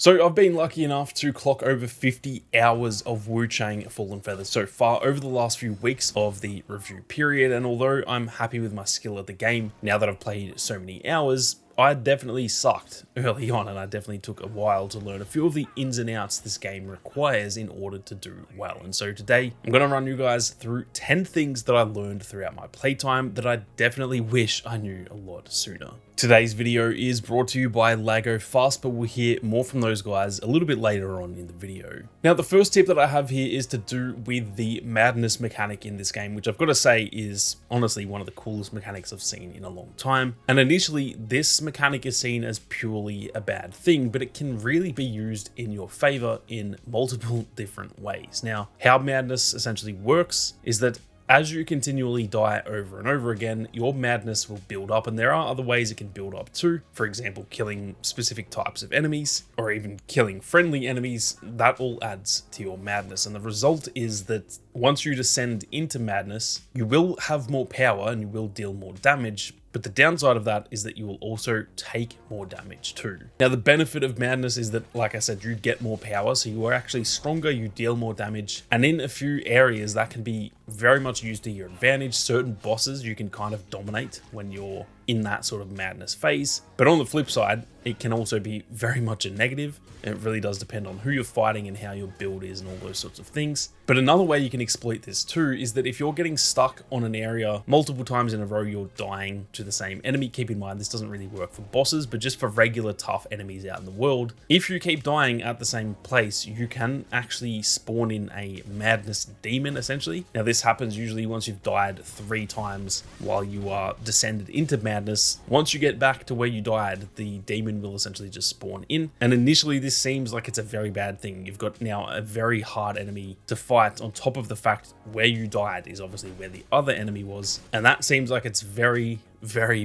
So I've been lucky enough to clock over 50 hours of Wuchang Fallen Feathers so far over the last few weeks of the review period, and although I'm happy with my skill at the game, now that I've played so many hours, I definitely sucked early on, and I definitely took a while to learn a few of the ins and outs this game requires in order to do well. And so today, I'm going to run you guys through 10 things that I learned throughout my playtime that I definitely wish I knew a lot sooner. Today's video is brought to you by Lago Fast, but we'll hear more from those guys a little bit later on in the video. Now, the first tip that I have here is to do with the madness mechanic in this game, which I've got to say is honestly one of the coolest mechanics I've seen in a long time. And initially, this mechanic is seen as purely a bad thing, but it can really be used in your favor in multiple different ways. Now, how madness essentially works is that as you continually die over and over again, your madness will build up, and there are other ways it can build up too. For example, killing specific types of enemies, or even killing friendly enemies. That all adds to your madness, and the result is that once you descend into madness, you will have more power and you will deal more damage. But the downside of that is that you will also take more damage too. Now, the benefit of madness is that, like I said, you get more power, so you are actually stronger, you deal more damage, and in a few areas that can be very much used to your advantage. Certain bosses you can kind of dominate when you're in that sort of madness phase. But on the flip side, it can also be very much a negative. It really does depend on who you're fighting and how your build is and all those sorts of things. But another way you can exploit this too is that if you're getting stuck on an area multiple times in a row, you're dying to the same enemy. Keep in mind, this doesn't really work for bosses, but just for regular tough enemies out in the world. If you keep dying at the same place, you can actually spawn in a madness demon, essentially. Now, this happens usually once you've died 3 times while you are descended into madness. Once you get back to where you died, the demon will essentially just spawn in. And initially, this seems like it's a very bad thing. You've got now a very hard enemy to fight, on top of the fact where you died is obviously where the other enemy was. And that seems like it's very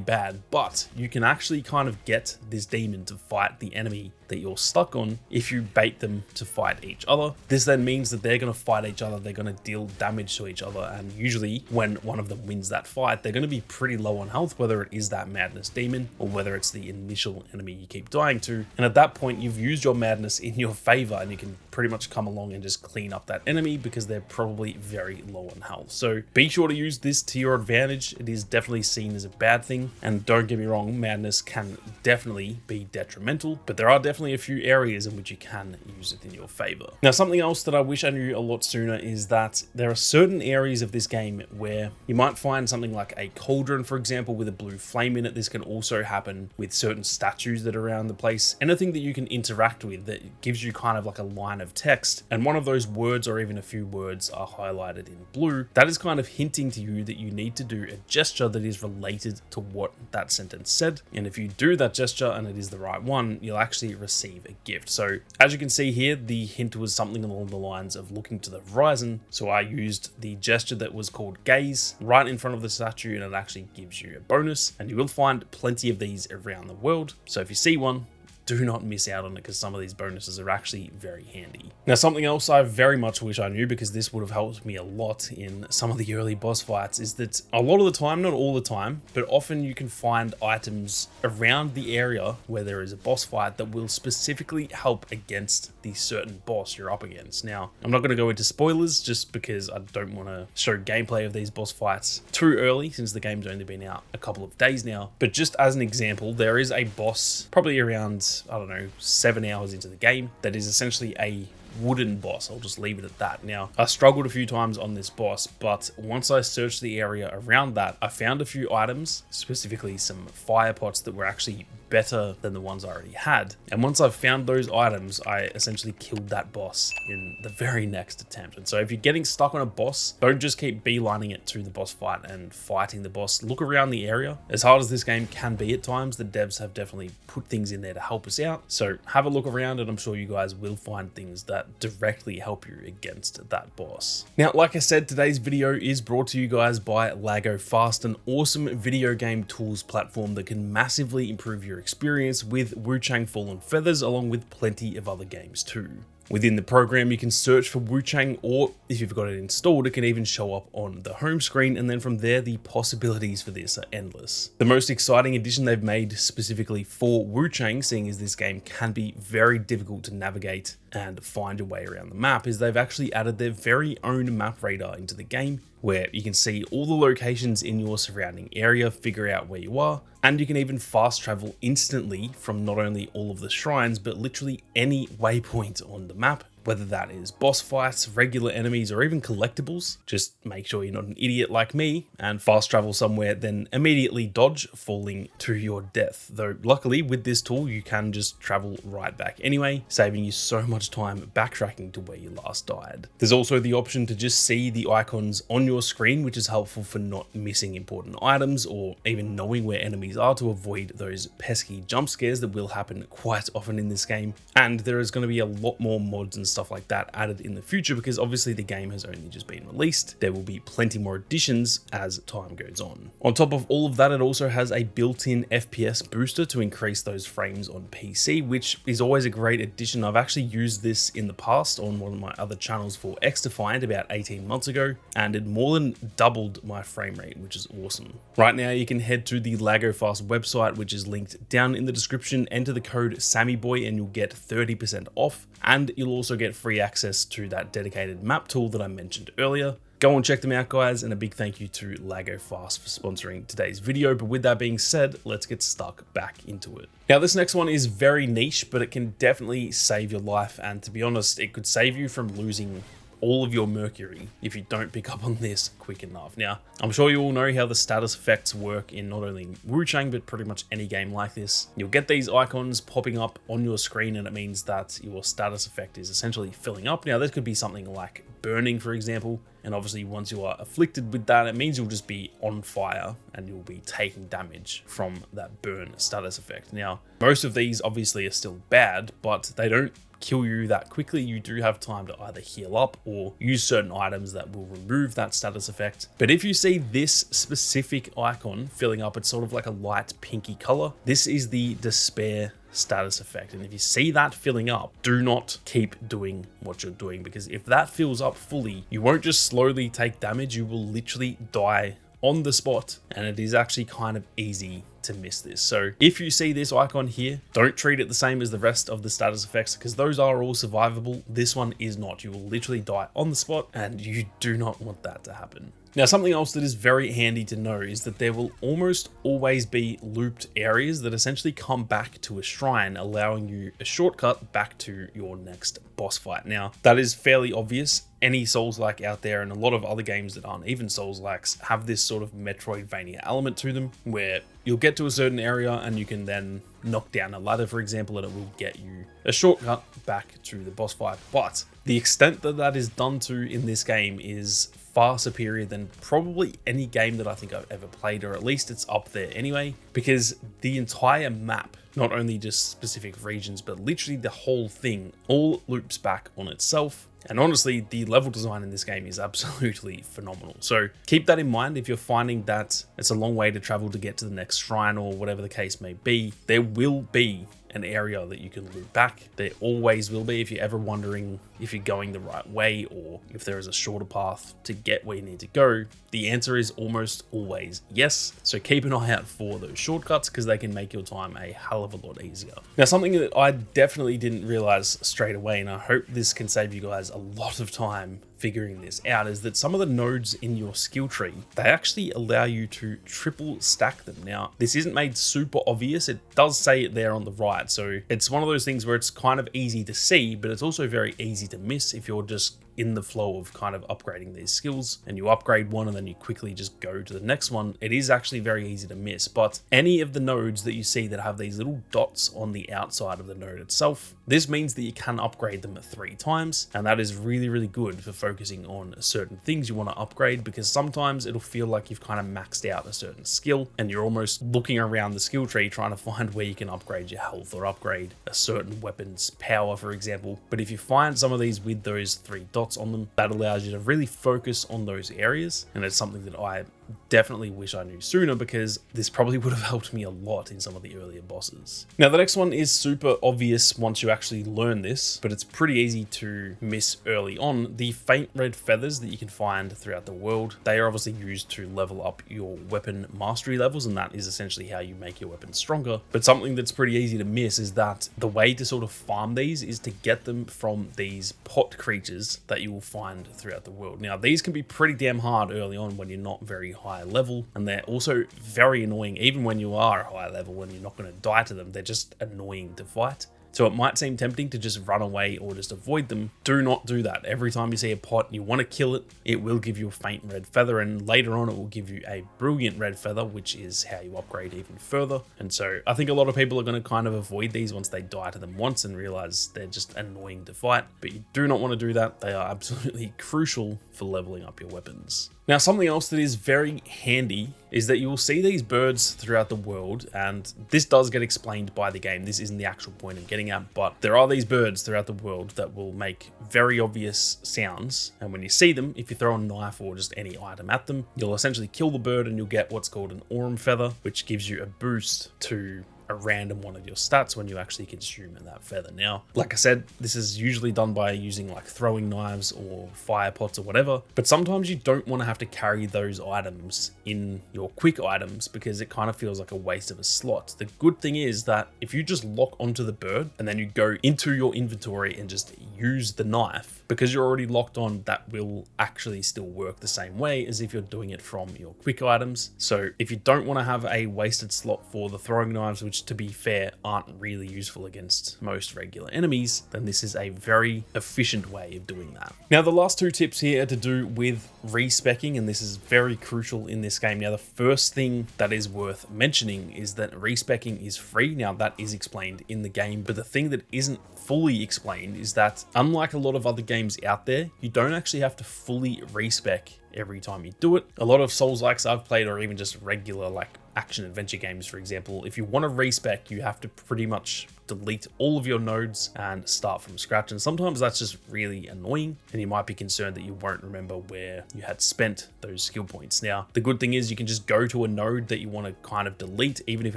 bad, but you can actually kind of get this demon to fight the enemy that you're stuck on if you bait them to fight each other. This then means that they're going to fight each other, they're going to deal damage to each other, and usually when one of them wins that fight, they're going to be pretty low on health, whether it is that madness demon or whether it's the initial enemy you keep dying to. And at that point, you've used your madness in your favor, and you can pretty much come along and just clean up that enemy because they're probably very low on health. So be sure to use this to your advantage. It is definitely seen as a bad thing, and don't get me wrong, madness can definitely be detrimental, but there are definitely a few areas in which you can use it in your favor. Now, something else that I wish I knew a lot sooner is that there are certain areas of this game where you might find something like a cauldron, for example, with a blue flame in it. This can also happen with certain statues that are around the place. Anything that you can interact with that gives you kind of like a line of text, and one of those words or even a few words are highlighted in blue, that is kind of hinting to you that you need to do a gesture that is related to what that sentence said. And if you do that gesture and it is the right one, you'll actually receive a gift. So as you can see here, the hint was something along the lines of looking to the horizon. So I used the gesture that was called gaze right in front of the statue, and it actually gives you a bonus, and you will find plenty of these around the world. So if you see one, do not miss out on it, because some of these bonuses are actually very handy. Now, something else I very much wish I knew, because this would have helped me a lot in some of the early boss fights, is that a lot of the time, not all the time, but often you can find items around the area where there is a boss fight that will specifically help against the certain boss you're up against. Now, I'm not going to go into spoilers just because I don't want to show gameplay of these boss fights too early, since the game's only been out a couple of days now. But just as an example, there is a boss probably around, I don't know, 7 hours into the game that is essentially a wooden boss. I'll just leave it at that. Now, I struggled a few times on this boss, but once I searched the area around that, I found a few items, specifically some fire pots that were actually better than the ones I already had. And once I found those items, I essentially killed that boss in the very next attempt. And so if you're getting stuck on a boss, don't just keep beelining it to the boss fight and fighting the boss. Look around the area. As hard as this game can be at times, the devs have definitely put things in there to help us out. So have a look around, and I'm sure you guys will find things that directly help you against that boss. Now, like I said, today's video is brought to you guys by Lago Fast, an awesome video game tools platform that can massively improve your experience with Wuchang Fallen Feathers, along with plenty of other games too. Within the program, you can search for Wuchang, or if you've got it installed, it can even show up on the home screen, and then from there, the possibilities for this are endless. The most exciting addition they've made specifically for Wuchang, seeing as this game can be very difficult to navigate and find your way around the map, is they've actually added their very own map radar into the game, where you can see all the locations in your surrounding area, figure out where you are, and you can even fast travel instantly from not only all of the shrines, but literally any waypoint on the map, whether that is boss fights, regular enemies, or even collectibles. Just make sure you're not an idiot like me and fast travel somewhere, then immediately dodge, falling to your death. Though luckily with this tool, you can just travel right back anyway, saving you so much time backtracking to where you last died. There's also the option to just see the icons on your screen, which is helpful for not missing important items or even knowing where enemies are to avoid those pesky jump scares that will happen quite often in this game. And there is going to be a lot more mods and stuff like that added in the future, because obviously the game has only just been released. There will be plenty more additions as time goes on. On top of all of that, it also has a built-in FPS booster to increase those frames on PC, which is always a great addition. I've actually used this in the past on one of my other channels for XDefiant about 18 months ago, and it more than doubled my frame rate, which is awesome. Right now you can head to the LagoFast website, which is linked down in the description. Enter the code SammyBoy and you'll get 30% off, and you'll also get free access to that dedicated map tool that I mentioned earlier. Go and check them out, guys, and a big thank you to LagoFast for sponsoring today's video. But with that being said, let's get stuck back into it. Now, this next one is very niche, but it can definitely save your life, and to be honest, it could save you from losing all of your mercury if you don't pick up on this quick enough. Now, I'm sure you all know how the status effects work in not only Wuchang, but pretty much any game like this. You'll get these icons popping up on your screen, and it means that your status effect is essentially filling up. Now, this could be something like burning, for example, and obviously once you are afflicted with that, it means you'll just be on fire and you'll be taking damage from that burn status effect. Now, most of these obviously are still bad, but they don't kill you that quickly. You do have time to either heal up or use certain items that will remove that status effect. But if you see this specific icon filling up, it's sort of like a light pinky color. This is the despair status effect, and if you see that filling up, do not keep doing what you're doing, because if that fills up fully, you won't just slowly take damage, you will literally die on the spot, and it is actually kind of easy to miss this. So if you see this icon here, don't treat it the same as the rest of the status effects, because those are all survivable. This one is not. You will literally die on the spot, and you do not want that to happen. Now, something else that is very handy to know is that there will almost always be looped areas that essentially come back to a shrine, allowing you a shortcut back to your next boss fight. Now, that is fairly obvious. Any Souls-like out there, and a lot of other games that aren't even Souls-likes, have this sort of Metroidvania element to them, where you'll get to a certain area and you can then knock down a ladder, for example, and it will get you a shortcut back to the boss fight. But the extent that that is done to in this game is far superior than probably any game that I think I've ever played, or at least it's up there anyway, because the entire map, not only just specific regions, but literally the whole thing, all loops back on itself. And honestly, the level design in this game is absolutely phenomenal. So keep that in mind if you're finding that it's a long way to travel to get to the next shrine or whatever the case may be. There will be an area that you can loop back. There always will be, if you're ever wondering if you're going the right way or if there is a shorter path to get where you need to go. The answer is almost always yes. So keep an eye out for those shortcuts, because they can make your time a hell of a lot easier. Now, something that I definitely didn't realize straight away, and I hope this can save you guys a lot of time figuring this out, is that some of the nodes in your skill tree, they actually allow you to triple stack them. Now, this isn't made super obvious. It does say it there on the right. So it's one of those things where it's kind of easy to see, but it's also very easy to miss if you're just in the flow of kind of upgrading these skills, and you upgrade one and then you quickly just go to the next one. It is actually very easy to miss. But any of the nodes that you see that have these little dots on the outside of the node itself, this means that you can upgrade them 3 times, and that is really, really good for focusing on certain things you want to upgrade, because sometimes it'll feel like you've kind of maxed out a certain skill and you're almost looking around the skill tree trying to find where you can upgrade your health or upgrade a certain weapon's power, for example. But if you find some of these with those 3 dots on them, that allows you to really focus on those areas, and it's something that I definitely wish I knew sooner, because this probably would have helped me a lot in some of the earlier bosses. Now, the next one is super obvious once you actually learn this, but it's pretty easy to miss early on. The faint red feathers that you can find throughout the world, they are obviously used to level up your weapon mastery levels, and that is essentially how you make your weapon stronger. But something that's pretty easy to miss is that the way to sort of farm these is to get them from these pot creatures that you will find throughout the world. Now, these can be pretty damn hard early on when you're not very high level, and they're also very annoying even when you are high level and you're not going to die to them. They're just annoying to fight. So it might seem tempting to just run away or just avoid them. Do not do that. Every time you see a pot and you want to kill it, it will give you a faint red feather, and later on it will give you a brilliant red feather, which is how you upgrade even further. And so I think a lot of people are going to kind of avoid these once they die to them once and realize they're just annoying to fight. But you do not want to do that. They are absolutely crucial for leveling up your weapons. Now, something else that is very handy is that you will see these birds throughout the world, and this does get explained by the game. This isn't the actual point I'm getting at, but there are these birds throughout the world that will make very obvious sounds, and when you see them, if you throw a knife or just any item at them, you'll essentially kill the bird and you'll get what's called an aurum feather, which gives you a boost to a random one of your stats when you actually consume that feather. Now, like I said, this is usually done by using like throwing knives or fire pots or whatever, but sometimes you don't want to have to carry those items in your quick items because it kind of feels like a waste of a slot. The good thing is that if you just lock onto the bird and then you go into your inventory and just use the knife, because you're already locked on, that will actually still work the same way as if you're doing it from your quick items. So if you don't want to have a wasted slot for the throwing knives, which to be fair aren't really useful against most regular enemies, then this is a very efficient way of doing that. Now, the last two tips here are to do with respecking, and this is very crucial in this game. Now, the first thing that is worth mentioning is that respecking is free. Now, that is explained in the game, but the thing that isn't fully explained is that unlike a lot of other games out there, you don't actually have to fully respec every time you do it. A lot of Souls-likes I've played, or even just regular like action adventure games, for example, if you want to respec, you have to pretty much delete all of your nodes and start from scratch. And sometimes that's just really annoying, and you might be concerned that you won't remember where you had spent those skill points. Now, the good thing is you can just go to a node that you want to kind of delete, even if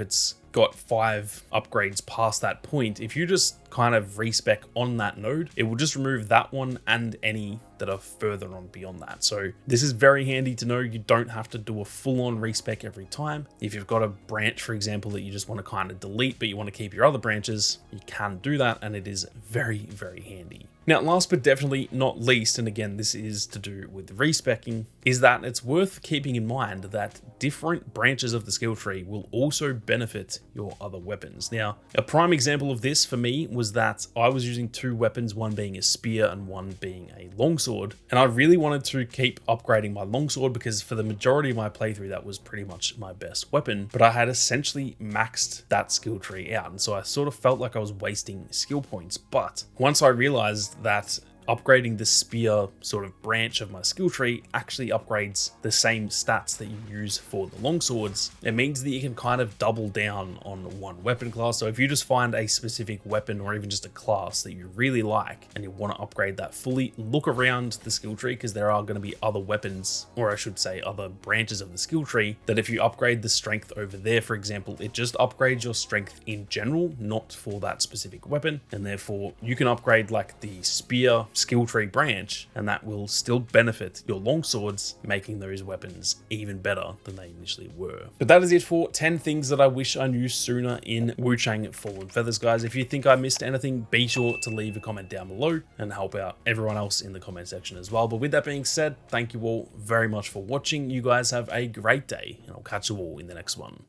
it's got 5 upgrades past that point. If you just kind of respec on that node, it will just remove that one and any that are further on beyond that. So this is very handy to know. You don't have to do a full-on respec every time. If you've got a branch, for example, that you just want to kind of delete, but you want to keep your other branches, you can do that, and it is very, very handy. Now, last but definitely not least, and again, this is to do with respecking, is that it's worth keeping in mind that different branches of the skill tree will also benefit your other weapons. Now, a prime example of this for me was that I was using 2 weapons, one being a spear and one being a longsword, and I really wanted to keep upgrading my longsword because for the majority of my playthrough, that was pretty much my best weapon, but I had essentially maxed that skill tree out, and so I sort of felt like I was wasting skill points. But once I realized that upgrading the spear sort of branch of my skill tree actually upgrades the same stats that you use for the longswords, it means that you can kind of double down on one weapon class. So if you just find a specific weapon or even just a class that you really like and you want to upgrade that fully, look around the skill tree, because there are going to be other weapons, or I should say other branches of the skill tree, that if you upgrade the strength over there, for example, it just upgrades your strength in general, not for that specific weapon, and therefore you can upgrade like the spear skill tree branch, and that will still benefit your longswords, making those weapons even better than they initially were. But that is it for 10 things that I wish I knew sooner in Wuchang Fallen Feathers, guys. If you think I missed anything, be sure to leave a comment down below and help out everyone else in the comment section as well. But with that being said, thank you all very much for watching. You guys have a great day, and I'll catch you all in the next one.